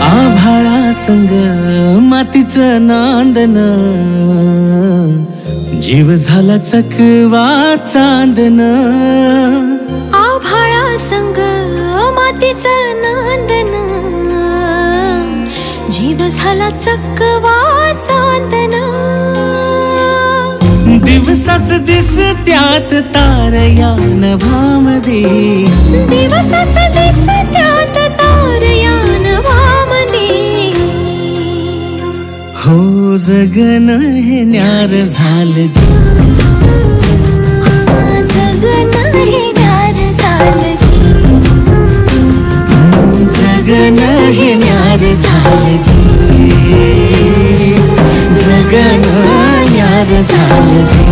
आभाळा संग मातीचं नांदन, जीव झाला चकवा चांदन. आभाळा संग मातीचं नांदन, जीव झाला चकवा चांदन. दिवसाच दिसत्यात तारया नभामध्ये, दिवसाच दिसत्यात तारया नभामध्ये. हो जगन हे न्यार झालं जी, जगन हे न्यार झालं जी, जगन हे न्यार झालं जी, जगन न्यार झालं जी.